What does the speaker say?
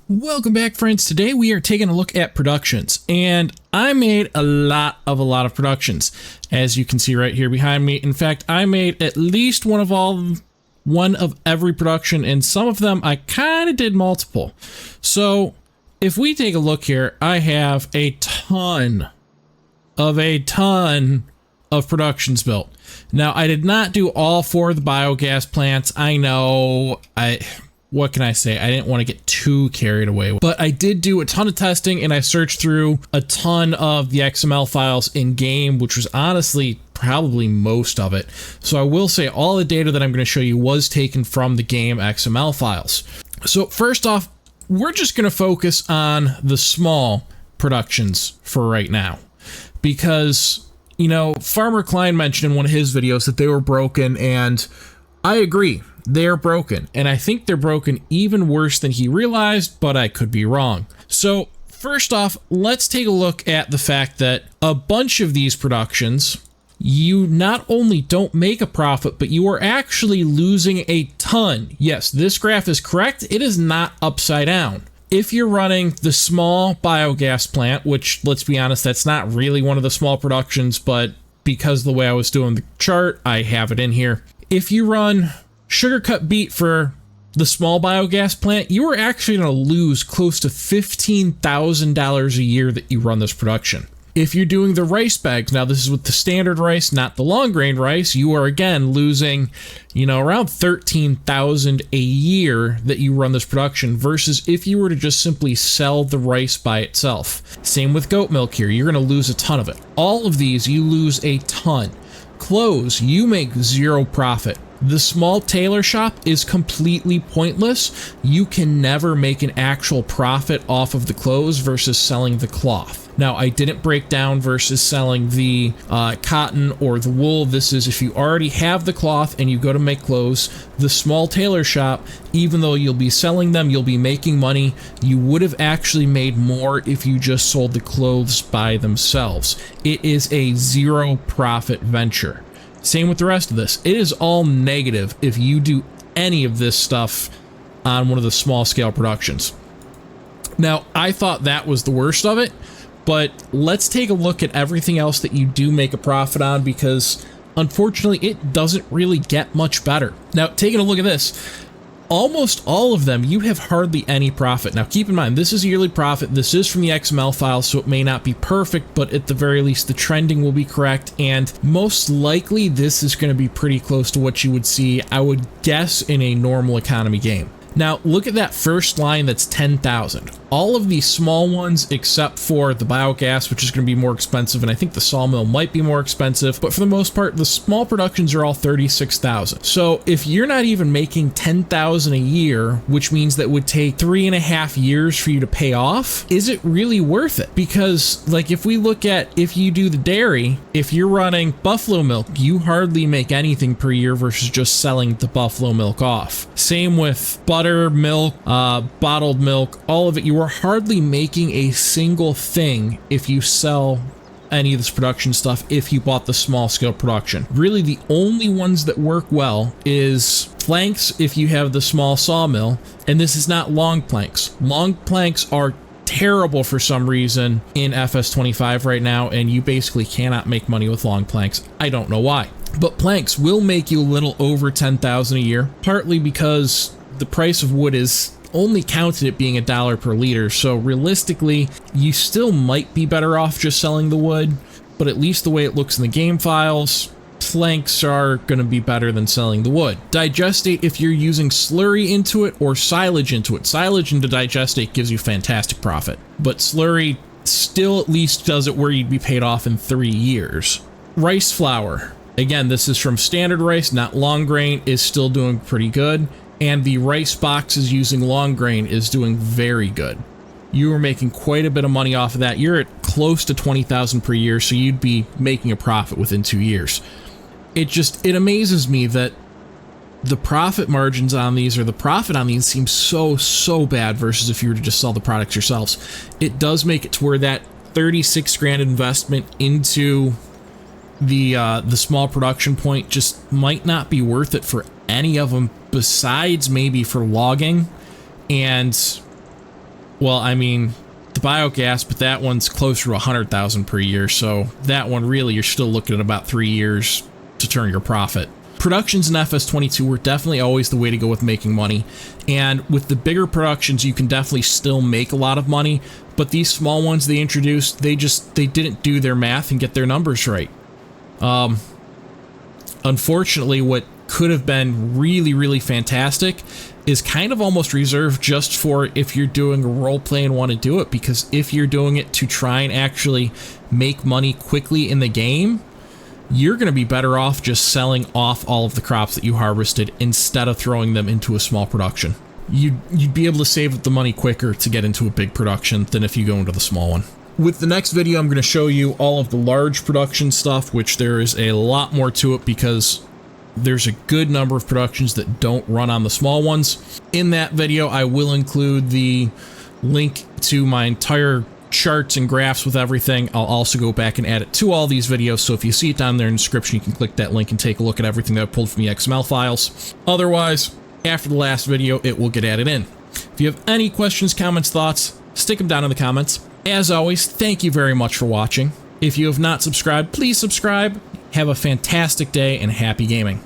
Welcome back, friends. Today we are taking a look at productions, and I made a lot of productions, as you can see right here behind me. In fact, I made at least one of every production, and some of them I kind of did multiple. So if we take a look here, I have a ton of productions built. Now, I did not do all 4 of the biogas plants. I know, what can I say? I didn't want to get too carried away, but I did do a ton of testing, and I searched through a ton of the XML files in game, which was honestly probably most of it. So I will say all the data that I'm going to show you was taken from the game XML files. So first off, we're just going to focus on the small productions for right now, because, you know, Farmer Klein mentioned in one of his videos that they were broken, and I agree. They're broken, and I think they're broken even worse than he realized, but I could be wrong. So first off, let's take a look at the fact that a bunch of these productions, you not only don't make a profit, but you are actually losing a ton. Yes, this graph is correct. It is not upside down. If you're running the small biogas plant, which, let's be honest, that's not really one of the small productions, but because of the way I was doing the chart, I have it in here. If you run sugar cut beet for the small biogas plant, you are actually going to lose close to $15,000 a year that you run this production. If you're doing the rice bags, now this is with the standard rice, not the long grain rice, you are again losing, around $13,000 a year that you run this production, versus if you were to just simply sell the rice by itself. Same with goat milk here, you're going to lose a ton of it. All of these, you lose a ton. Clothes, you make zero profit. The small tailor shop is completely pointless. You can never make an actual profit off of the clothes versus selling the cloth. Now, I didn't break down versus selling the cotton or the wool. This is if you already have the cloth and you go to make clothes. The small tailor shop, even though you'll be selling them, you'll be making money. You would have actually made more if you just sold the clothes by themselves. It is a zero profit venture. Same with the rest of this. It is all negative if you do any of this stuff on one of the small scale productions. Now, I thought that was the worst of it, but let's take a look at everything else that you do make a profit on, because unfortunately it doesn't really get much better. Now, taking a look at this, almost all of them, you have hardly any profit. Now, keep in mind, this is yearly profit. This is from the XML file, so it may not be perfect, but at the very least, the trending will be correct, and most likely, this is going to be pretty close to what you would see, I would guess, in a normal economy game. Now, look at that first line that's 10,000. All of these small ones, except for the biogas, which is going to be more expensive, and I think the sawmill might be more expensive, but for the most part, the small productions are all 36,000. So if you're not even making 10,000 a year, which means that would take 3.5 years for you to pay off, is it really worth it? Because, like, if we look at, if you do the dairy, if you're running buffalo milk, you hardly make anything per year versus just selling the buffalo milk off. Same with butter, milk, bottled milk, all of it. You are hardly making a single thing if you sell any of this production stuff if you bought the small scale production. Really, the only ones that work well is planks if you have the small sawmill, and this is not long planks. Long planks are terrible for some reason in FS25 right now, and you basically cannot make money with long planks. I don't know why. But planks will make you a little over 10,000 a year, partly because the price of wood is only counted at being $1 per liter, so realistically, you still might be better off just selling the wood, but at least the way it looks in the game files, planks are going to be better than selling the wood. Digestate, if you're using slurry into it or silage into it. Silage into digestate gives you fantastic profit, but slurry still at least does it where you'd be paid off in 3 years. Rice flour. Again, this is from standard rice, not long grain, is still doing pretty good. And the rice boxes using long grain is doing very good. You are making quite a bit of money off of that. You're at close to 20,000 per year, so you'd be making a profit within 2 years. It amazes me that the profit margins on these, or the profit on these, seems so bad versus if you were to just sell the products yourselves. It does make it to where that 36 grand investment into the small production point just might not be worth it for any of them, besides maybe for logging. And Well, I mean, the biogas, but that one's closer to 100,000 per year. So that one really, you're still looking at about 3 years to turn your profit. Productions in FS22 were definitely always the way to go with making money. And with the bigger productions, you can definitely still make a lot of money. But these small ones they introduced, they didn't do their math and get their numbers right. Unfortunately, what could have been really, really fantastic is kind of almost reserved just for if you're doing a role play and want to do it, because if you're doing it to try and actually make money quickly in the game, you're going to be better off just selling off all of the crops that you harvested instead of throwing them into a small production. You'd be able to save the money quicker to get into a big production than if you go into the small one. With the next video, I'm going to show you all of the large production stuff, which there is a lot more to it because there's a good number of productions that don't run on the small ones. In that video, I will include the link to my entire charts and graphs with everything. I'll also go back and add it to all these videos, so if you see it down there in the description, you can click that link and take a look at everything that I pulled from the XML files. Otherwise, after the last video, it will get added in. If you have any questions, comments, thoughts, stick them down in the comments. As always, thank you very much for watching. If you have not subscribed, please subscribe. Have a fantastic day and happy gaming.